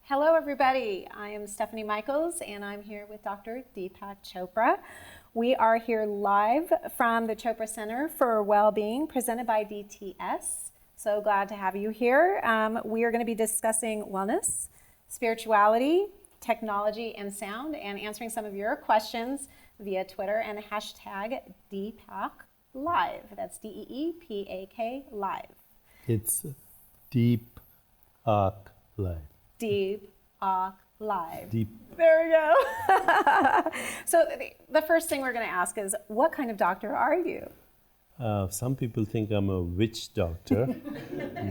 Hello, everybody. I am Stefanie Michaels, and I'm here with Dr. Deepak Chopra. We are here live from the Chopra Center for Wellbeing, presented by DTS. So glad to have you here. We are going to be discussing wellness, spirituality, technology, and sound, and answering some of your questions via Twitter and hashtag Deepak Live. That's DEEPAK Live. It's Deepak Live. Deepak Live. Deep. There we go. So the first thing we're going to ask is, what kind of doctor are you? Some people think I'm a witch doctor,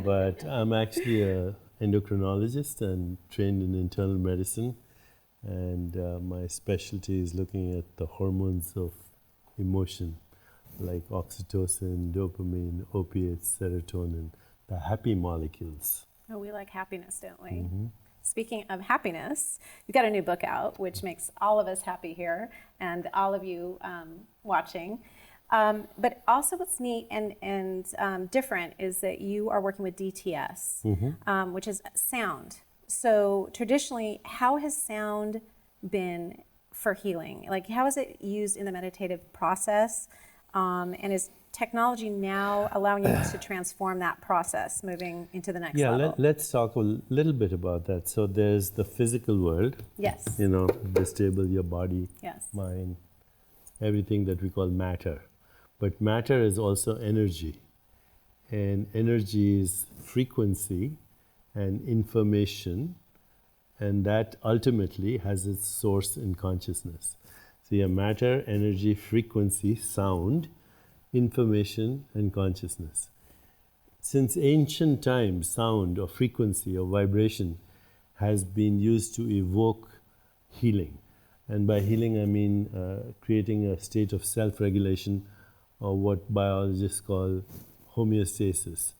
but I'm actually an endocrinologist and trained in internal medicine. And my specialty is looking at the hormones of emotion, like oxytocin, dopamine, opiates, serotonin, the happy molecules. Oh, we like happiness, don't we? Mm-hmm. Speaking of happiness, you've got a new book out, which makes all of us happy here and all of you watching. But also what's neat and different is that you are working with DTS, Mm-hmm. which is sound. So traditionally, how has sound been for healing? Like, how is it used in the meditative process? And is technology now allowing you to transform that process, moving into the next level? Let's talk a little bit about that. So there's the physical world. Yes. You know, this table, your body, Yes. mind, everything that we call matter. But matter is also energy. And energy is frequency and information, and that ultimately has its source in consciousness. So you have matter, energy, frequency, sound, information, and consciousness. Since ancient times, sound or frequency or vibration has been used to evoke healing. And by healing, I mean creating a state of self-regulation, or what biologists call homeostasis.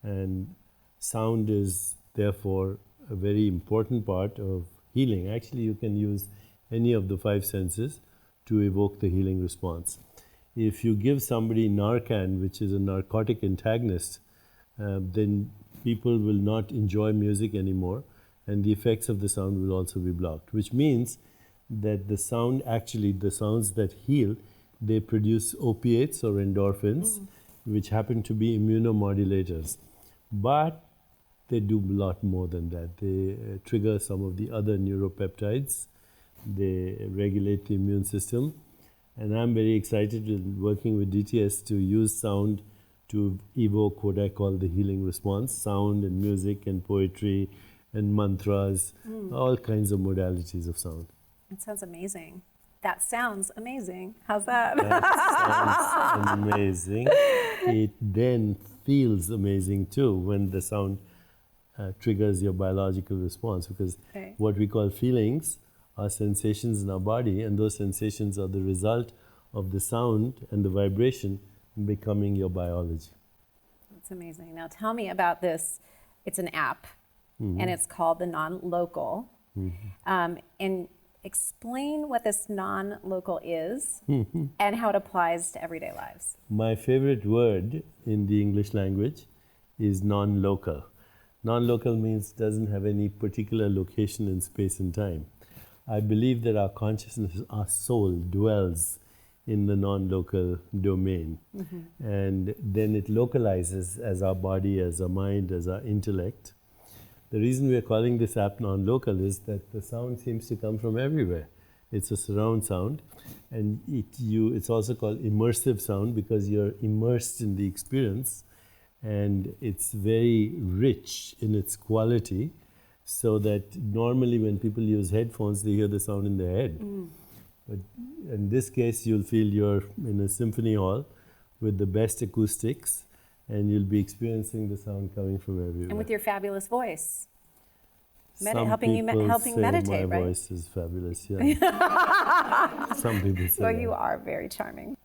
And sound is therefore a very important part of healing. Actually, you can use any of the five senses to evoke the healing response. If you give somebody Narcan, which is a narcotic antagonist, then people will not enjoy music anymore, and the effects of the sound will also be blocked, which means that the sound, actually the sounds that heal, they produce opiates or endorphins, which happen to be immunomodulators. But they do a lot more than that. They trigger some of the other neuropeptides. They regulate the immune system. And I'm very excited in working with DTS to use sound to evoke what I call the healing response. Sound and music and poetry and mantras, all kinds of modalities of sound. It sounds amazing. That sounds amazing. How's that? That sounds amazing. It then feels amazing too when the sound triggers your biological response, because what we call feelings are sensations in our body, and those sensations are the result of the sound and the vibration becoming your biology. That's amazing. Now tell me about this. It's an app, and it's called the Non-Local. And explain what this non-local is and how it applies to everyday lives. My favorite word in the English language is non-local. Non-local means doesn't have any particular location in space and time. I believe that our consciousness, our soul, dwells in the non-local domain. And then it localizes as our body, as our mind, as our intellect. The reason we are calling this app non-local is that the sound seems to come from everywhere. It's a surround sound, and it's also called immersive sound because you're immersed in the experience, and it's very rich in its quality, so that normally when people use headphones, they hear the sound in their head. But in this case, you'll feel you're in a symphony hall with the best acoustics, and you'll be experiencing the sound coming from everywhere. And with your fabulous voice. Helping meditate, my right? voice is fabulous, yeah. Some people say Well, that. you are very charming.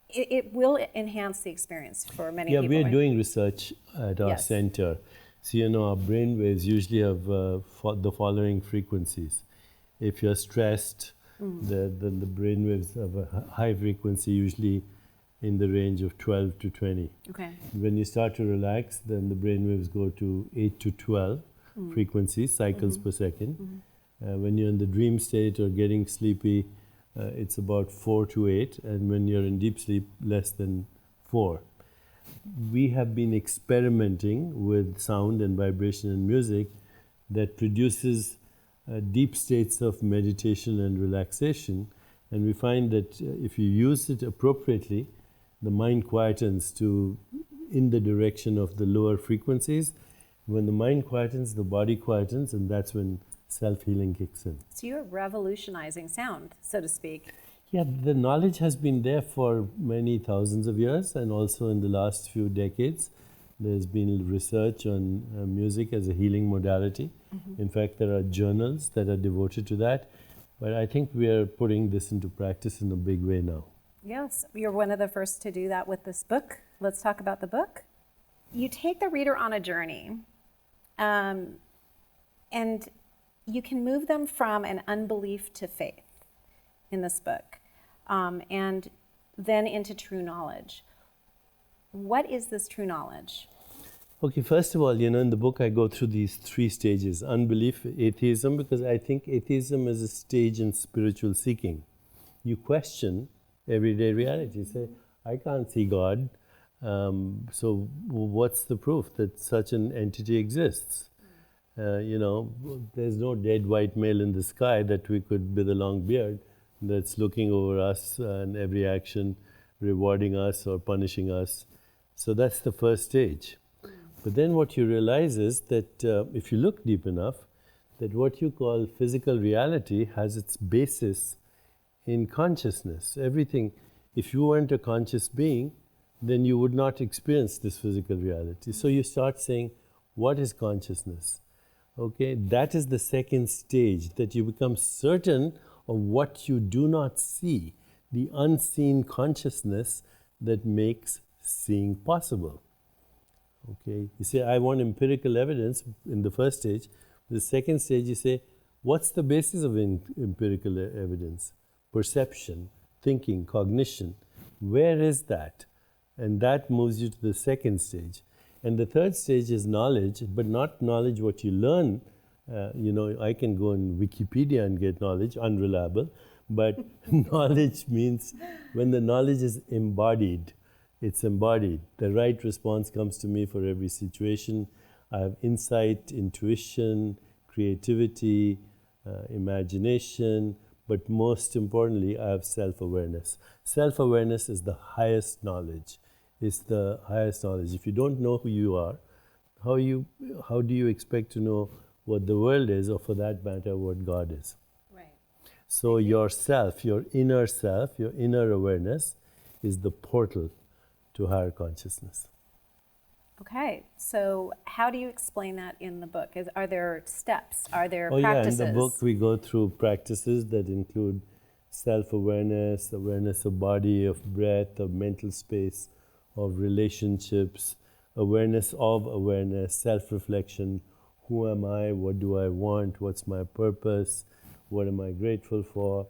It will enhance the experience for many Yeah, people. we are right? doing research at our center. So, you know, our brain waves usually have the following frequencies. If you're stressed, then the brain waves have a high frequency, usually in the range of 12 to 20. Okay. When you start to relax, then the brain waves go to 8 to 12. frequencies, cycles per second. When you're in the dream state or getting sleepy, it's about 4 to 8, and when you're in deep sleep, less than 4. We have been experimenting with sound and vibration and music that produces deep states of meditation and relaxation, and we find that if you use it appropriately, the mind quietens in the direction of the lower frequencies. When the mind quietens, the body quietens, and that's when self-healing kicks in. So you're revolutionizing sound, so to speak. Yeah, the knowledge has been there for many thousands of years, and also in the last few decades, there's been research on music as a healing modality. In fact, there are journals that are devoted to that, but I think we are putting this into practice in a big way now. Yes, you're one of the first to do that with this book. Let's talk about the book. You take the reader on a journey, and you can move them from an unbelief to faith in this book, and then into true knowledge. What is this true knowledge? Okay, first of all, in the book I go through these 3 stages: unbelief, atheism, because I think atheism is a stage in spiritual seeking. You question everyday reality. You say, I can't see God, so what's the proof that such an entity exists? There's no dead white male in the sky that we could, with a long beard, that's looking over us and every action rewarding us or punishing us. So that's the first stage. But then what you realize is that if you look deep enough, that what you call physical reality has its basis in consciousness. Everything, if you weren't a conscious being, then you would not experience this physical reality. So you start saying, what is consciousness? Okay, that is the second stage, that you become certain of what you do not see, the unseen consciousness that makes seeing possible. Okay, you say, I want empirical evidence in the first stage. The second stage, you say, what's the basis of empirical evidence? Perception, thinking, cognition. Where is that? And that moves you to the second stage. And the third stage is knowledge, but not knowledge what you learn. I can go on Wikipedia and get knowledge, unreliable, but knowledge means when the knowledge is embodied, it's embodied. The right response comes to me for every situation. I have insight, intuition, creativity, imagination, but most importantly, I have self-awareness. Self-awareness is the highest knowledge. It's the highest knowledge. If you don't know who you are, how do you expect to know what the world is, or for that matter, what God is? Right. So yourself, your inner awareness is the portal to higher consciousness. Okay, so how do you explain that in the book? Are there steps? Are there Oh practices? yeah, in the book we go through practices that include self-awareness, awareness of body, of breath, of mental space, of relationships, awareness of awareness, self-reflection. Who am I? What do I want? What's my purpose? What am I grateful for?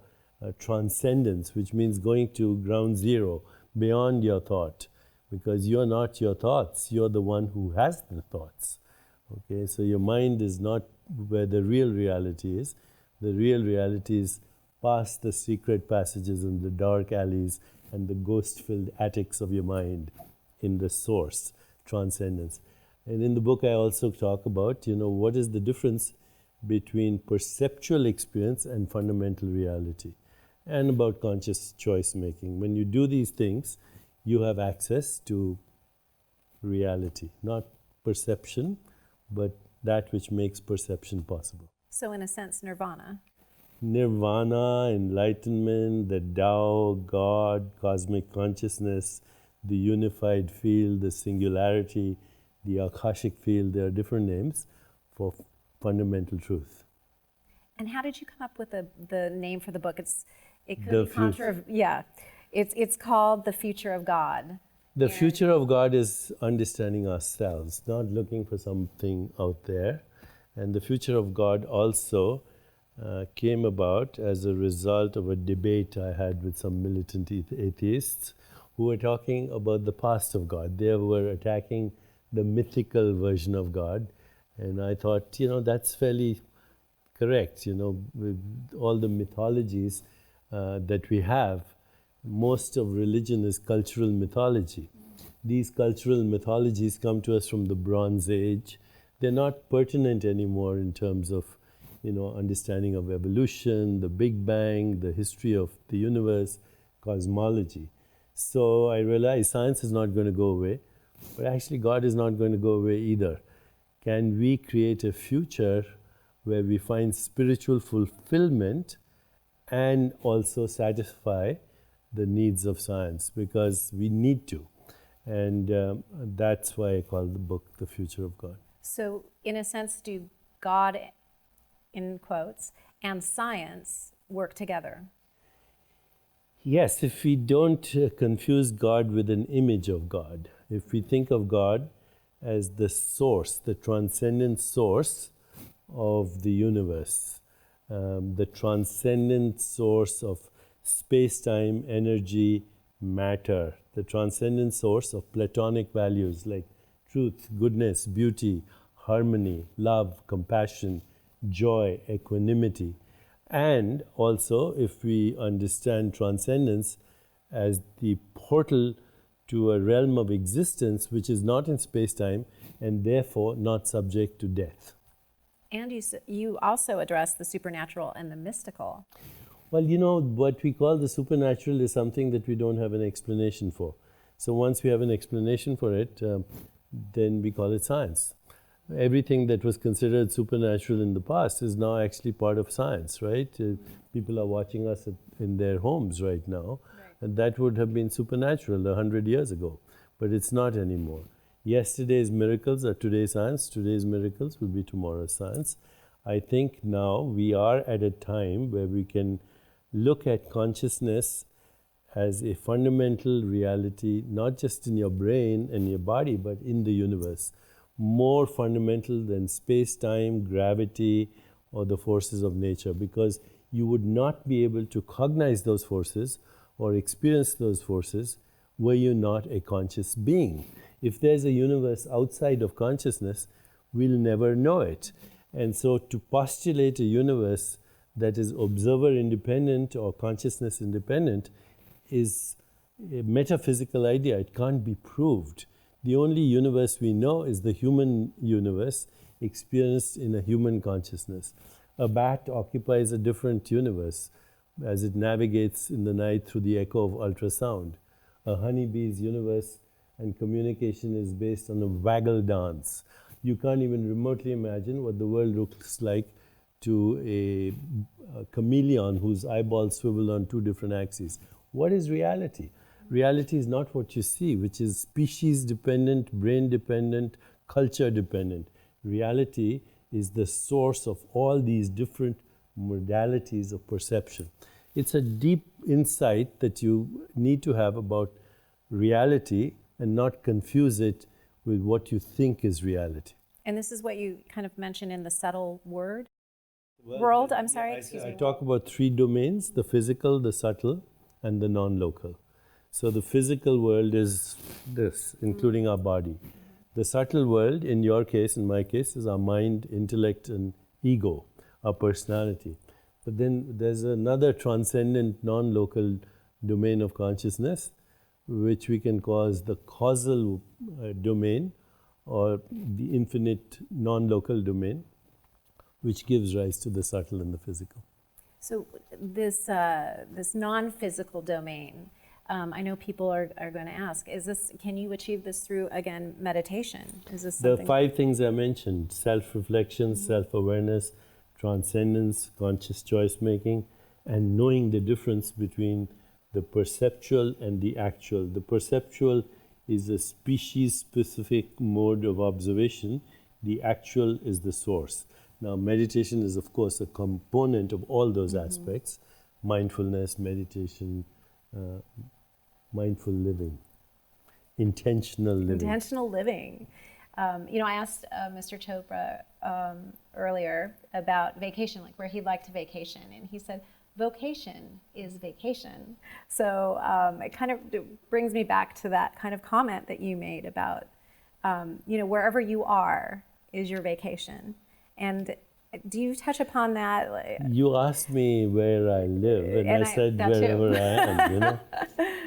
Transcendence, which means going to ground zero, beyond your thought. Because you're not your thoughts, you're the one who has the thoughts. Okay, so your mind is not where the real reality is. The real reality is past the secret passages and the dark alleys and the ghost-filled attics of your mind in the source, transcendence. And in the book I also talk about, what is the difference between perceptual experience and fundamental reality, and about conscious choice making. When you do these things, you have access to reality, not perception, but that which makes perception possible. So in a sense, nirvana. Nirvana, enlightenment, the Tao, God, cosmic consciousness, the unified field, the singularity, the Akashic field, there are different names for fundamental truth. And how did you come up with the name for the book? It could The be controversial. Yeah. It's called The Future of God. The future of God is understanding ourselves, not looking for something out there. And the future of God also came about as a result of a debate I had with some militant atheists who were talking about the past of God. They were attacking the mythical version of God And I thought, that's fairly correct. With all the mythologies that we have, most of religion is cultural mythology. These cultural mythologies come to us from the Bronze Age. They're not pertinent anymore in terms of, understanding of evolution, the Big Bang, the history of the universe, cosmology. So I realized science is not going to go away, but actually God is not going to go away either. Can we create a future where we find spiritual fulfillment and also satisfy the needs of science? Because we need to. And that's why I call the book The Future of God. So in a sense, do God, in quotes, and science work together? Yes, if we don't confuse God with an image of God, if we think of God as the source, the transcendent source of the universe, the transcendent source of space-time, energy, matter, the transcendent source of Platonic values like truth, goodness, beauty, harmony, love, compassion, joy, equanimity. And also, if we understand transcendence as the portal to a realm of existence which is not in space-time and therefore not subject to death. And you also address the supernatural and the mystical. Well, what we call the supernatural is something that we don't have an explanation for. So once we have an explanation for it, then we call it science. Everything that was considered supernatural in the past is now actually part of science, right? People are watching us in their homes right now, and that would have been supernatural 100 years ago, but it's not anymore. Yesterday's miracles are today's science, today's miracles will be tomorrow's science. I think now we are at a time where we can look at consciousness as a fundamental reality, not just in your brain and your body, but in the universe. More fundamental than space-time, gravity, or the forces of nature, because you would not be able to cognize those forces or experience those forces were you not a conscious being. If there's a universe outside of consciousness, we'll never know it. And so to postulate a universe that is observer-independent or consciousness-independent is a metaphysical idea. It can't be proved. The only universe we know is the human universe experienced in a human consciousness. A bat occupies a different universe as it navigates in the night through the echo of ultrasound. A honeybee's universe and communication is based on a waggle dance. You can't even remotely imagine what the world looks like to a chameleon whose eyeballs swivel on two different axes. What is reality? Reality is not what you see, which is species-dependent, brain-dependent, culture-dependent. Reality is the source of all these different modalities of perception. It's a deep insight that you need to have about reality and not confuse it with what you think is reality. And this is what you kind of mentioned in the subtle world. I talk about three domains: the physical, the subtle, and the non-local. So the physical world is this, including our body. The subtle world, in your case, in my case, is our mind, intellect, and ego, our personality. But then there's another transcendent, non-local domain of consciousness, which we can call the causal domain, or the infinite non-local domain, which gives rise to the subtle and the physical. So this non-physical domain, I know people are going to ask, can you achieve this through, again, meditation? Is this something? The 5 things I mentioned: self-reflection, self-awareness, transcendence, conscious choice-making, and knowing the difference between the perceptual and the actual. The perceptual is a species-specific mode of observation. The actual is the source. Now, meditation is, of course, a component of all those aspects: mindfulness, meditation, mindful living, intentional living. Intentional living. I asked Mr. Chopra earlier about vacation, like where he'd like to vacation, and he said, vocation is vacation. So it kind of brings me back to that kind of comment that you made about, wherever you are, is your vacation. And do you touch upon that? You asked me where I live, and I said that too. wherever I am, you know.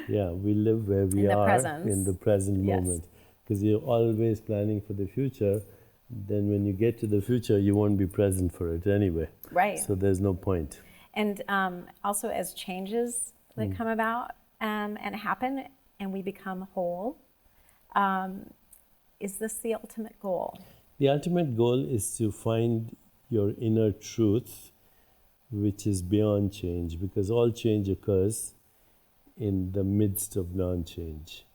Yeah, we live where we In the are presence. in the present Yes. moment. Because you're always planning for the future, then when you get to the future, you won't be present for it anyway. Right. So there's no point. And also as changes that come about and happen and we become whole, is this the ultimate goal? The ultimate goal is to find your inner truth, which is beyond change, because all change occurs in the midst of non-change.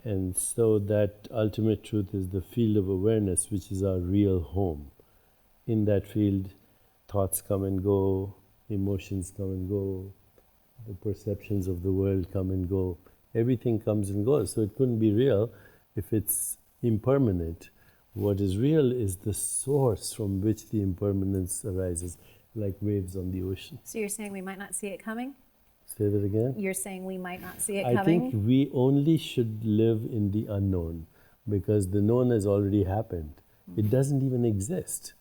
And so that ultimate truth is the field of awareness, which is our real home. In that field, thoughts come and go, emotions come and go, the perceptions of the world come and go. Everything comes and goes. So it couldn't be real if it's impermanent. What is real is the source from which the impermanence arises, like waves on the ocean. So you're saying we might not see it coming? Say that again? You're saying we might not see it I coming? think we only should live in the unknown, because the known has already happened. It doesn't even exist.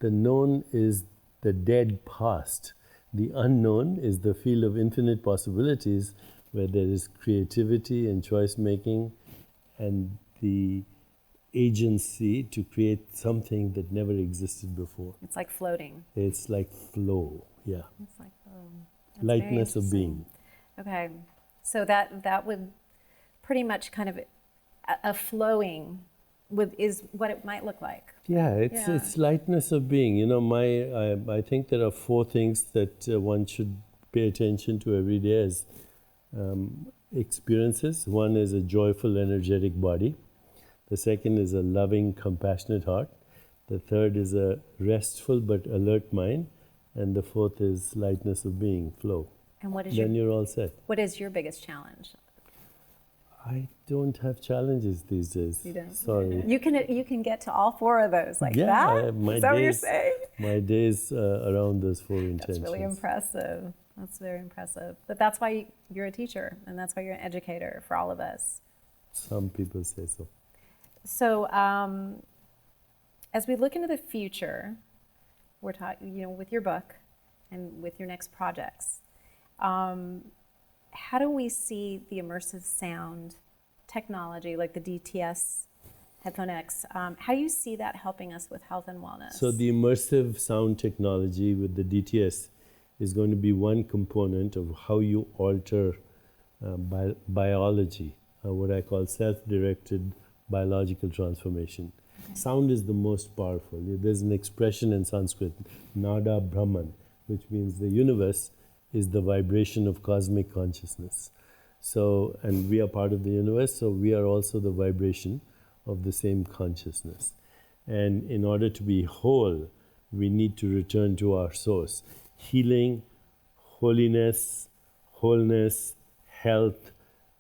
The known is the dead past. The unknown is the field of infinite possibilities, where there is creativity and choice making and the agency to create something that never existed before. It's like floating. It's like flow, yeah. It's like that's very Lightness of interesting. being. Okay, so that would pretty much kind of a flowing is what it might look like. Yeah, it's lightness of being. You know, I think there are 4 things that one should pay attention to every day as experiences. One is a joyful, energetic body. The second is a loving, compassionate heart. The third is a restful but alert mind. And the fourth is lightness of being, flow. And what is Then you're all set. what is your biggest challenge? I don't have challenges these days. You don't? Sorry. You can get to all 4 of those like Yeah, that? my Is that what you're days- saying? My days around those 4 intentions. That's really impressive. That's very impressive. But that's why you're a teacher, and that's why you're an educator for all of us. Some people say so. So, as we look into the future, we're talking, with your book and with your next projects, how do we see the immersive sound technology, like the DTS Headphone X? How do you see that helping us with health and wellness? So the immersive sound technology with the DTS is going to be one component of how you alter biology, what I call self-directed biological transformation. Okay. Sound is the most powerful. There's an expression in Sanskrit, Nada Brahman, which means the universe is the vibration of cosmic consciousness. So, and we are part of the universe, so we are also the vibration of the same consciousness. And in order to be whole, we need to return to our source. Healing, holiness, wholeness, health,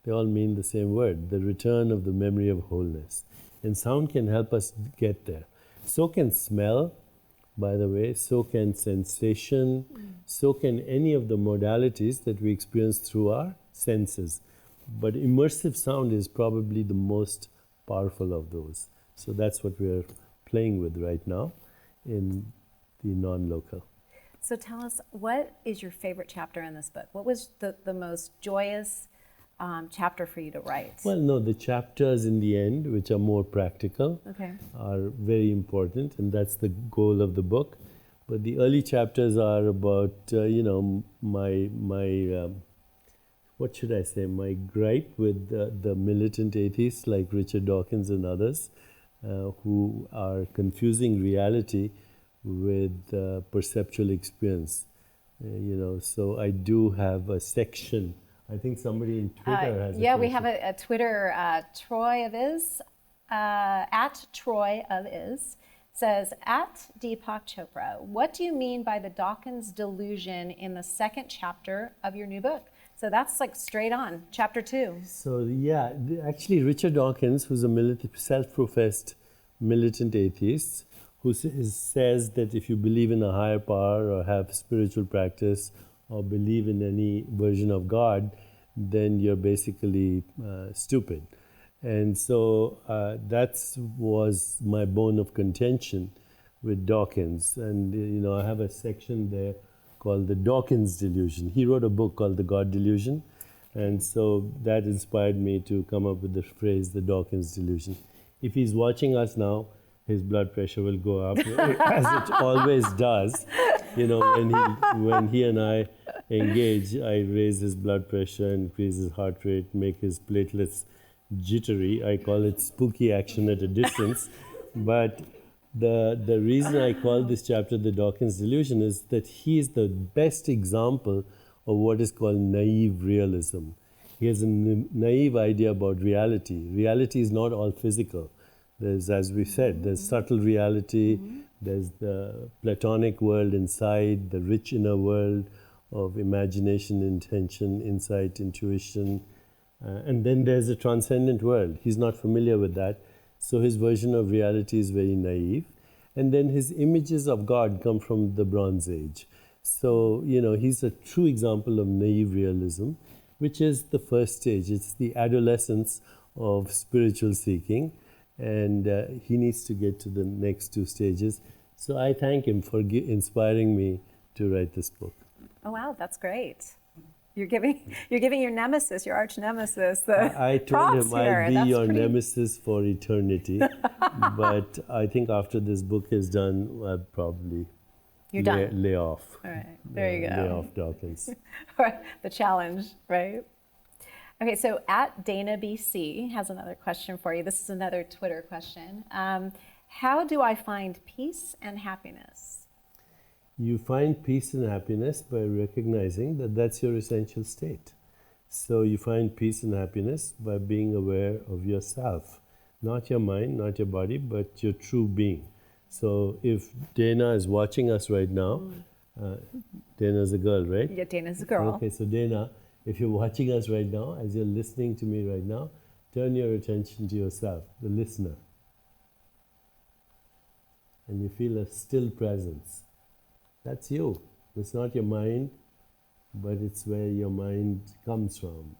they all mean the same word, the return of the memory of wholeness. And sound can help us get there. So can smell, by the way, so can sensation, so can any of the modalities that we experience through our senses. But immersive sound is probably the most powerful of those. So that's what we're playing with right now in the non-local. So tell us, what is your favorite chapter in this book? What was the most joyous chapter for you to write? Well, no, the chapters in the end, which are more practical, are very important, and that's the goal of the book. But the early chapters are about, my what should I say, my gripe with the militant atheists like Richard Dawkins and others who are confusing reality with perceptual experience. So I do have a section. I think somebody in Twitter has. Yeah, we have a Twitter. Troy of Is at Troy of Is says, at Deepak Chopra, what do you mean by the Dawkins delusion in the 2nd chapter of your new book? So that's like straight on, chapter 2. So yeah, actually Richard Dawkins, who's a self-professed militant atheist, who says that if you believe in a higher power or have spiritual practice or believe in any version of God, then you're basically stupid. And so that was my bone of contention with Dawkins. And, I have a section there called the Dawkins Delusion. He wrote a book called The God Delusion. And so that inspired me to come up with the phrase, the Dawkins Delusion. If he's watching us now, his blood pressure will go up, as it always does. When he and I engage, I raise his blood pressure, increase his heart rate, make his platelets jittery. I call it spooky action at a distance. But the reason I call this chapter the Dawkins Delusion is that he is the best example of what is called naive realism. He has a naive idea about reality. Reality is not all physical. There's, as we said, there's subtle reality, there's the Platonic world inside, the rich inner world of imagination, intention, insight, intuition, and then there's a transcendent world. He's not familiar with that, so his version of reality is very naive. And then his images of God come from the Bronze Age. So, he's a true example of naive realism, which is the first stage. It's the adolescence of spiritual seeking. And he needs to get to the next two stages. So I thank him for inspiring me to write this book. Oh wow, that's great! You're giving your nemesis, your arch nemesis, the I told him I'll be your nemesis for eternity. But I think after this book is done, I'll probably lay off. All right, there you go. Lay off Dawkins. The challenge, right? Okay, so at Dana BC has another question for you. This is another Twitter question. How do I find peace and happiness? You find peace and happiness by recognizing that that's your essential state. So you find peace and happiness by being aware of yourself, not your mind, not your body, but your true being. So if Dana is watching us right now, Dana's a girl, right? Yeah, Dana's a girl. Okay, so Dana, if you're watching us right now, as you're listening to me right now, turn your attention to yourself, the listener. And you feel a still presence. That's you. It's not your mind, but it's where your mind comes from.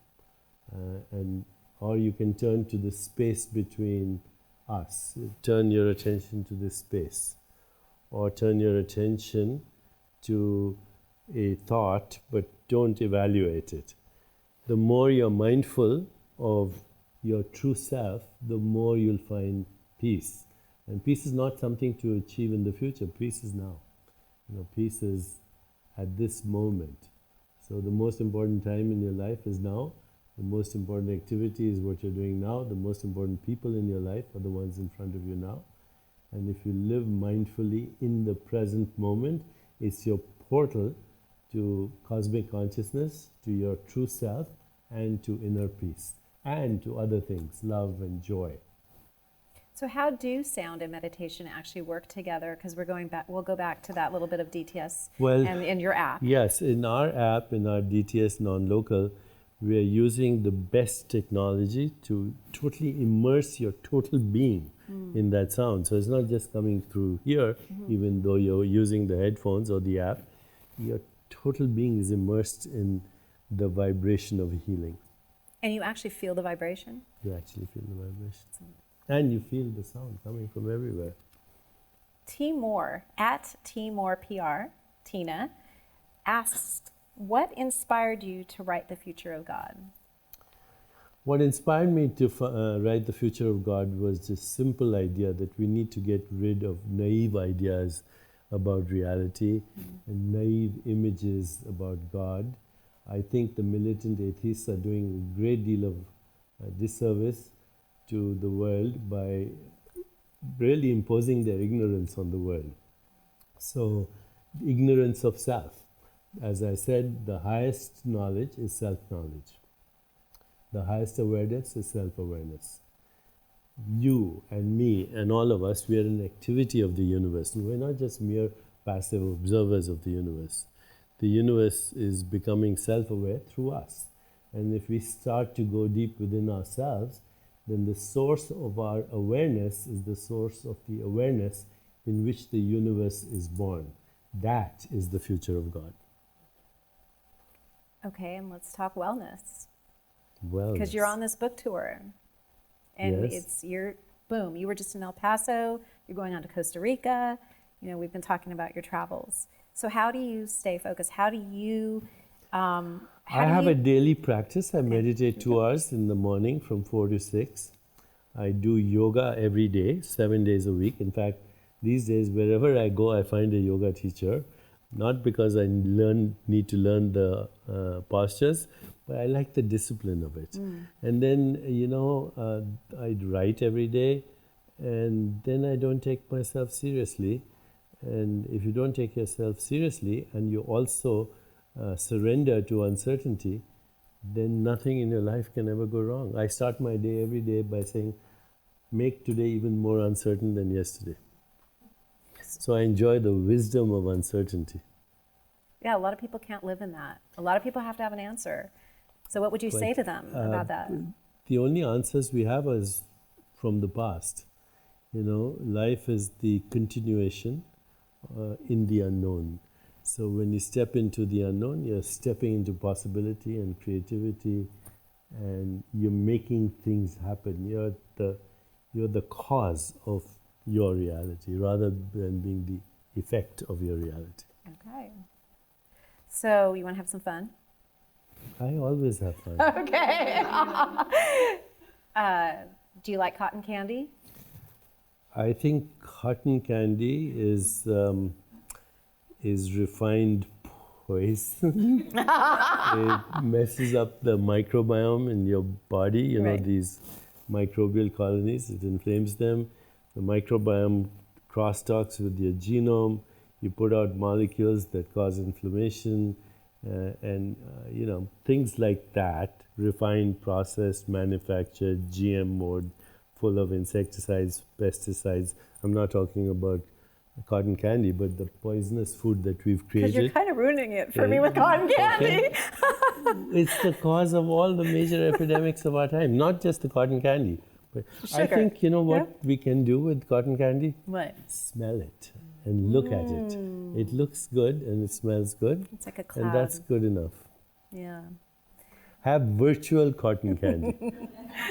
Or you can turn to the space between us. Turn your attention to this space. Or turn your attention to a thought, but don't evaluate it. The more you're mindful of your true self, the more you'll find peace. And peace is not something to achieve in the future. Peace is now. Peace is at this moment. So the most important time in your life is now. The most important activity is what you're doing now. The most important people in your life are the ones in front of you now. And if you live mindfully in the present moment, it's your portal to cosmic consciousness, to your true self, and to inner peace, and to other things, love and joy. So how do sound and meditation actually work together? Because we'll go back to that little bit of DTS and in your app. Yes, in our app, in our DTS non-local, we are using the best technology to totally immerse your total being in that sound. So it's not just coming through here, even though you're using the headphones or the app. Your total being is immersed in the vibration of healing. And you actually feel the vibration? You actually feel the vibration. And you feel the sound coming from everywhere. T Moore, at T Moore PR, Tina, asked, what inspired you to write The Future of God? What inspired me to write The Future of God was this simple idea that we need to get rid of naive ideas about reality and naive images about God. I think the militant atheists are doing a great deal of disservice to the world by really imposing their ignorance on the world. So, ignorance of self. As I said, the highest knowledge is self-knowledge. The highest awareness is self-awareness. You and me and all of us, we are an activity of the universe. We're not just mere passive observers of the universe. The universe is becoming self-aware through us. And if we start to go deep within ourselves, then the source of our awareness is the source of the awareness in which the universe is born. That is the future of God. Okay, and let's talk wellness. Wellness. Because you're on this book tour. And Yes. boom, you were just in El Paso, you're going on to Costa Rica, we've been talking about your travels. So how do you stay focused? How do you, I have a daily practice. I meditate 2 hours in the morning from 4 to 6. I do yoga every day, 7 days a week. In fact, these days, wherever I go, I find a yoga teacher. Not because I need to learn the postures, but I like the discipline of it. And then, I write every day, and then I don't take myself seriously. And if you don't take yourself seriously, and you also surrender to uncertainty, then nothing in your life can ever go wrong. I start my day every day by saying, make today even more uncertain than yesterday. So I enjoy the wisdom of uncertainty. Yeah, a lot of people can't live in that. A lot of people have to have an answer. So what would you say to them about that? The only answers we have is from the past. Life is the continuation in the unknown. So when you step into the unknown, you're stepping into possibility and creativity, and you're making things happen. You're the cause of your reality rather than being the effect of your reality. Okay. So you want to have some fun? I always have fun. Okay. Do you like cotton candy? I think cotton candy is refined poison. It messes up the microbiome in your body. Right. These microbial colonies. It inflames them. The microbiome crosstalks with your genome. You put out molecules that cause inflammation, and things like that. Refined, processed, manufactured, GM mode, full of insecticides, pesticides. I'm not talking about cotton candy, but the poisonous food that we've created. Because you're kind of ruining it for me with cotton candy. Okay. It's the cause of all the major epidemics of our time, not just the cotton candy. But Sugar. I think, what we can do with cotton candy? What? Smell it and look at it. It looks good and it smells good. It's like a cloud. And that's good enough. Yeah. Have virtual cotton candy.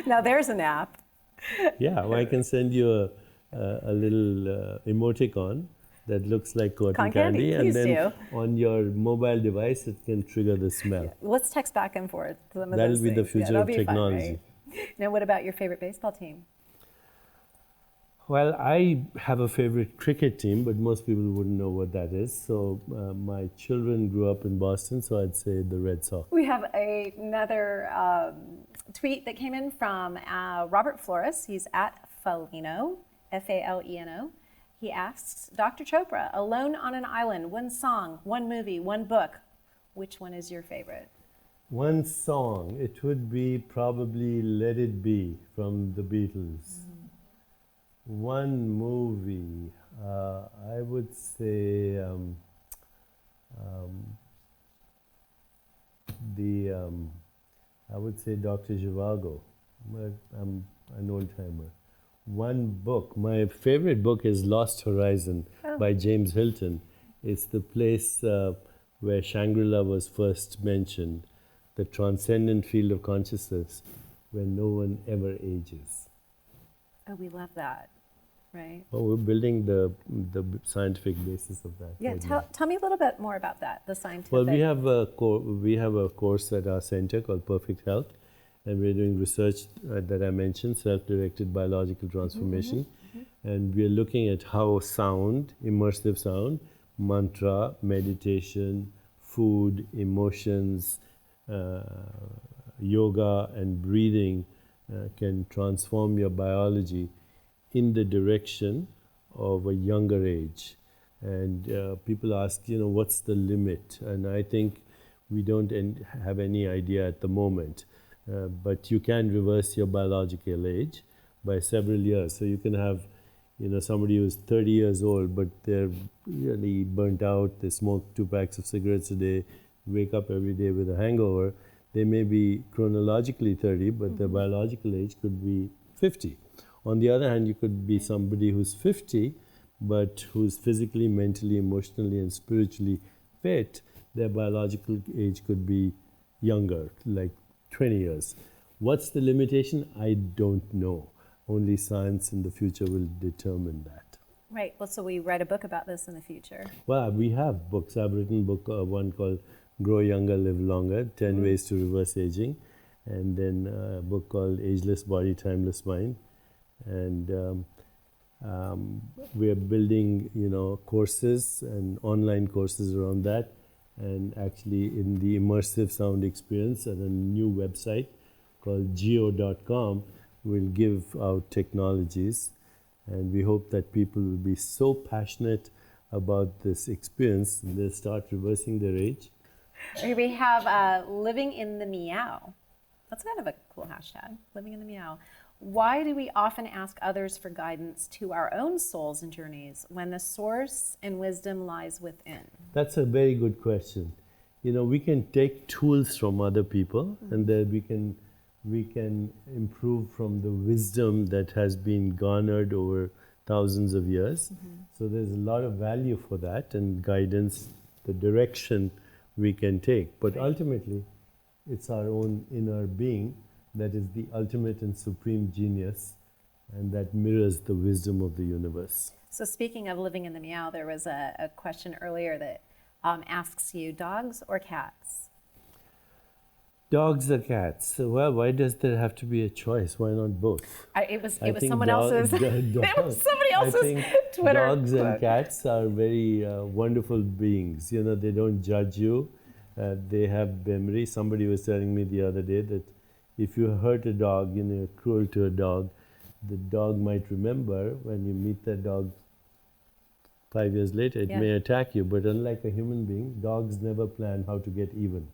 Now there's an app. Yeah, well, I can send you a little emoticon that looks like cotton candy, and then on your mobile device it can trigger the smell. Yeah. Let's text back and forth. That'll be the future of technology. Fun, right? Now, what about your favorite baseball team? Well, I have a favorite cricket team, but most people wouldn't know what that is. So my children grew up in Boston, so I'd say the Red Sox. We have another tweet that came in from Robert Flores. He's at Faleno, Faleno. He asks, Dr. Chopra, alone on an island, one song, one movie, one book. Which one is your favorite? One song, it would be probably Let It Be from the Beatles. One movie, I would say I would say Dr. Zhivago, but I'm an old timer. One book, my favorite book is Lost Horizon by James Hilton. It's the place where Shangri-La was first mentioned, the transcendent field of consciousness where no one ever ages. Oh, we love that, right? Oh, we're building the scientific basis of that. Yeah, right tell me a little bit more about that, the scientific. Well, we have a course at our center called Perfect Health, and we're doing research that I mentioned, self-directed biological transformation, and we're looking at how sound, immersive sound, mantra, meditation, food, emotions, yoga, and breathing can transform your biology in the direction of a younger age. And people ask, what's the limit? And I think we don't have any idea at the moment. But you can reverse your biological age by several years. So you can have, somebody who's 30 years old, but they're really burnt out. They smoke 2 packs of cigarettes a day, wake up every day with a hangover. They may be chronologically 30, but their biological age could be 50. On the other hand, you could be somebody who's 50, but who's physically, mentally, emotionally, and spiritually fit. Their biological age could be younger, like 20 years. What's the limitation? I don't know. Only science in the future will determine that. Right. Well, so we write a book about this in the future. Well, we have books. I've written one called Grow Younger, Live Longer, 10 Ways to Reverse Aging, and then a book called Ageless Body, Timeless Mind. And we are building, courses and online courses around that. And actually in the immersive sound experience at a new website called geo.com, we'll give out technologies. And we hope that people will be so passionate about this experience, they'll start reversing their age. Here we have living in the meow. That's kind of a cool hashtag, living in the meow. Why do we often ask others for guidance to our own souls and journeys when the source and wisdom lies within? That's a very good question. We can take tools from other people, and then we can improve from the wisdom that has been garnered over thousands of years. So there's a lot of value for that, and guidance, the direction we can take. But ultimately, it's our own inner being that is the ultimate and supreme genius, and that mirrors the wisdom of the universe. So speaking of living in the meow, there was a question earlier that asks you, dogs or cats? Dogs or cats? Well, why does there have to be a choice? Why not both? It was someone else's. It was somebody else's I think Twitter. Dogs and cats are very wonderful beings. They don't judge you. They have memory. Somebody was telling me the other day that if you hurt a dog, you're cruel to a dog, the dog might remember when you meet that dog 5 years later, it may attack you. But unlike a human being, dogs never plan how to get even.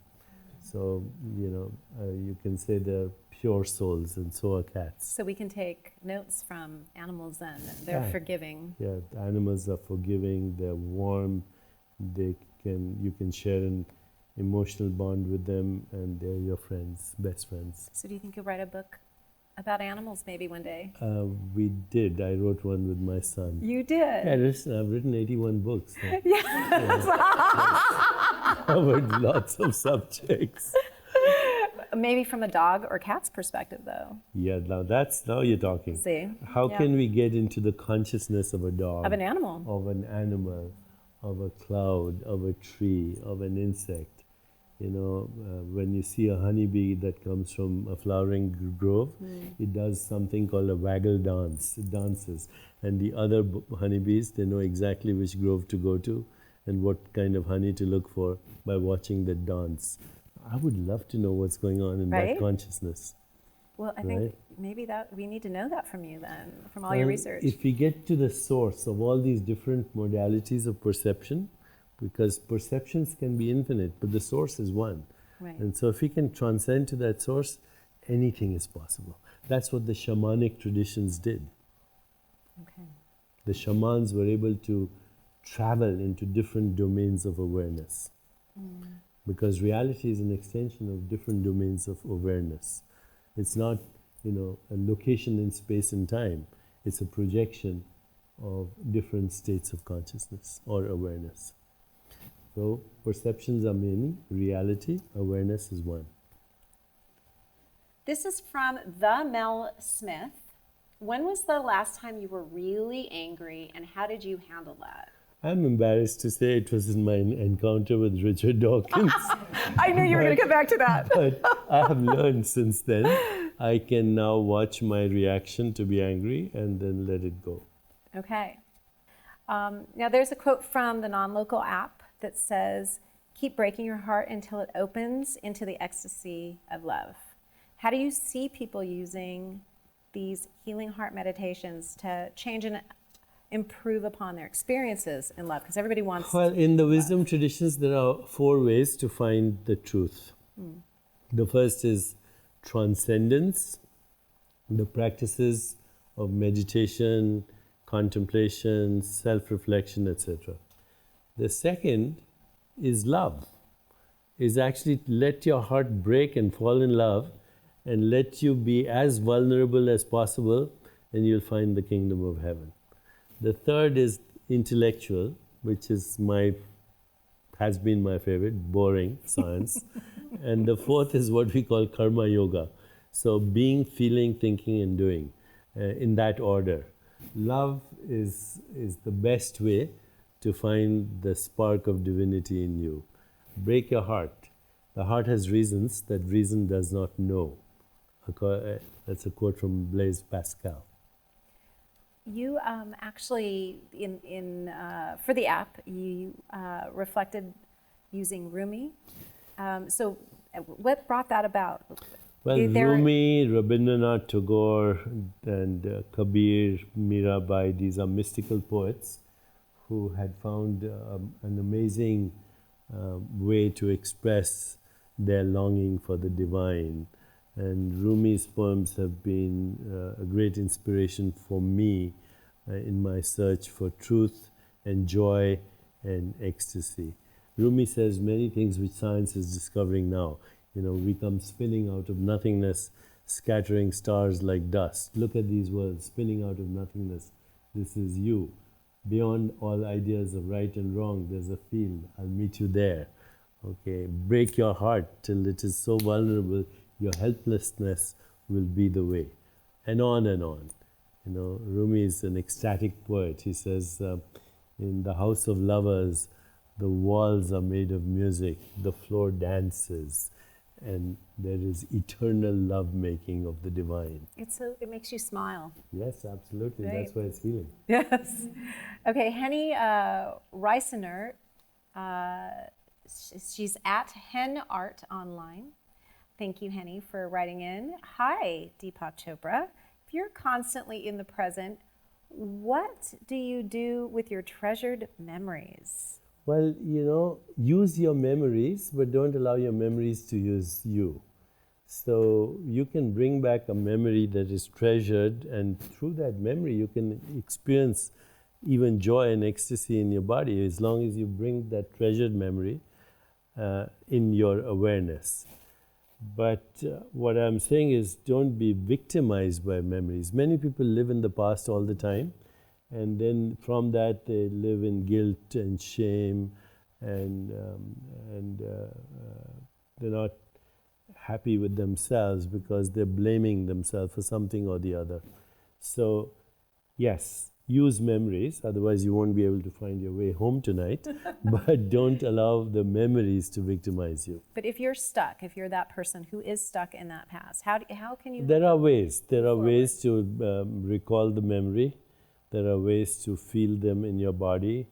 So, you can say they're pure souls, and so are cats. So we can take notes from animals then. They're forgiving. Yeah, the animals are forgiving, they're warm, you can share an emotional bond with them, and they're your friends, best friends. So do you think you'll write a book about animals maybe one day? We did. I wrote one with my son. You did? Yeah, I've written 81 books. So. Yes. Covered lots of subjects. Maybe from a dog or cat's perspective, though. Yeah, now you're talking. See? How can we get into the consciousness of a dog? Of an animal. Of an animal, of a cloud, of a tree, of an insect. When you see a honeybee that comes from a flowering grove, it does something called a waggle dance. It dances. And the other honeybees, they know exactly which grove to go to and what kind of honey to look for by watching the dance. I would love to know what's going on in that consciousness. Well, I think maybe that we need to know that from you then, from all your research. If we get to the source of all these different modalities of perception, because perceptions can be infinite, but the source is one. Right. And so if we can transcend to that source, anything is possible. That's what the shamanic traditions did. Okay. The shamans were able to travel into different domains of awareness. Because reality is an extension of different domains of awareness. It's not, a location in space and time. It's a projection of different states of consciousness or awareness. So perceptions are many, reality, awareness is one. This is from the Mel Smith. When was the last time you were really angry, and how did you handle that? I'm embarrassed to say it was in my encounter with Richard Dawkins. I knew you were going to come back to that. But I have learned since then, I can now watch my reaction to be angry and then let it go. Okay. Now there's a quote from the Non-Local app that says, keep breaking your heart until it opens into the ecstasy of love. How do you see people using these healing heart meditations to change and improve upon their experiences in love? Because everybody wants Well, in the wisdom traditions, there are 4 ways to find the truth. The first is transcendence, the practices of meditation, contemplation, self-reflection, etc. The second is love, is actually let your heart break and fall in love and let you be as vulnerable as possible, and you'll find the kingdom of heaven. The third is intellectual, which is has been my favorite, boring science. And the fourth is what we call karma yoga. So being, feeling, thinking, and doing. in that order. Love is the best way to find the spark of divinity in you. Break your heart. The heart has reasons that reason does not know. That's a quote from Blaise Pascal. You actually, for the app, you reflected using Rumi. So what brought that about? Well, Rumi, Rabindranath Tagore, and Kabir, Mirabai, these are mystical poets who had found an amazing way to express their longing for the divine. And Rumi's poems have been a great inspiration for me in my search for truth and joy and ecstasy. Rumi says many things which science is discovering now. We come spinning out of nothingness, scattering stars like dust. Look at these worlds, spinning out of nothingness. This is you. Beyond all ideas of right and wrong, there's a field. I'll meet you there. Okay, break your heart till it is so vulnerable, your helplessness will be the way. And on and on. Rumi is an ecstatic poet. He says, in the house of lovers, the walls are made of music, the floor dances, and there is eternal love-making of the divine. It makes you smile. Yes, absolutely. Right. That's why it's healing. Yes. Okay, Henny Reisener, she's at Hen Art Online. Thank you, Henny, for writing in. Hi, Deepak Chopra. If you're constantly in the present, what do you do with your treasured memories? Well, use your memories, but don't allow your memories to use you. So you can bring back a memory that is treasured, and through that memory you can experience even joy and ecstasy in your body, as long as you bring that treasured memory in your awareness. But what I'm saying is, don't be victimized by memories. Many people live in the past all the time, and then from that they live in guilt and shame, and they're not happy with themselves because they're blaming themselves for something or the other. So, yes, use memories, otherwise you won't be able to find your way home tonight, but don't allow the memories to victimize you. But if you're stuck, if you're that person who is stuck in that past, how can you... There are ways. There are ways to recall the memory. There are ways to feel them in your body,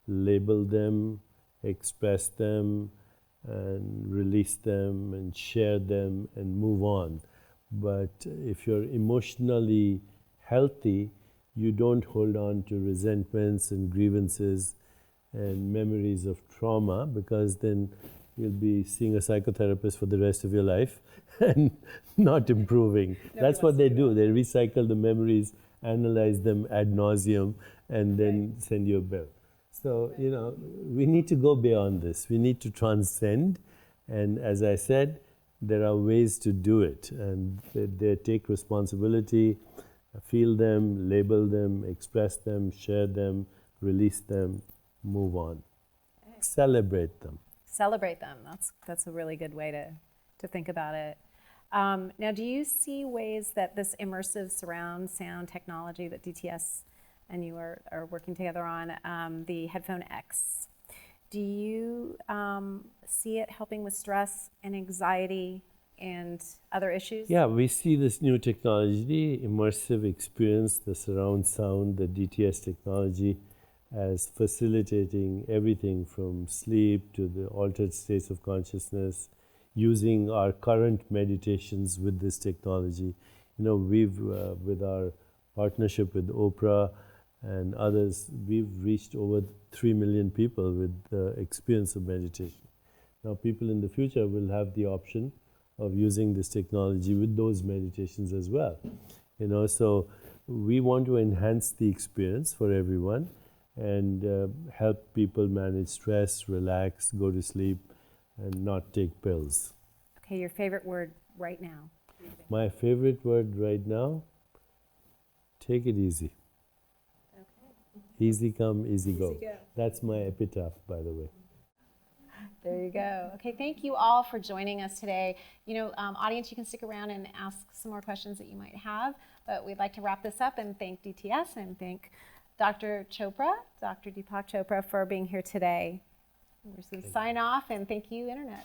label them, express them, and release them, and share them, and move on. But if you're emotionally healthy, you don't hold on to resentments and grievances and memories of trauma, because then you'll be seeing a psychotherapist for the rest of your life and not improving. That's what they do. They recycle the memories, analyze them ad nauseum, and then send you a bill. So, we need to go beyond this. We need to transcend. And as I said, there are ways to do it. And they take responsibility, feel them, label them, express them, share them, release them, move on. Celebrate them. Celebrate them. That's a really good way to think about it. Now, do you see ways that this immersive surround sound technology that DTS and you are working together on, the Headphone X, do you see it helping with stress and anxiety and other issues? Yeah, we see this new technology, immersive experience, the surround sound, the DTS technology, as facilitating everything from sleep to the altered states of consciousness, using our current meditations with this technology. We've, with our partnership with Oprah and others, we've reached over 3 million people with the experience of meditation. Now, people in the future will have the option of using this technology with those meditations as well. So we want to enhance the experience for everyone and help people manage stress, relax, go to sleep, and not take pills. Okay, your favorite word right now? My favorite word right now? Take it easy. Okay. Easy come, easy go. That's my epitaph, by the way. There you go. Okay, thank you all for joining us today. You know, audience, you can stick around and ask some more questions that you might have, but we'd like to wrap this up and thank DTS and thank Dr. Chopra, Dr. Deepak Chopra, for being here today. We're just going to sign off and thank you, Internet.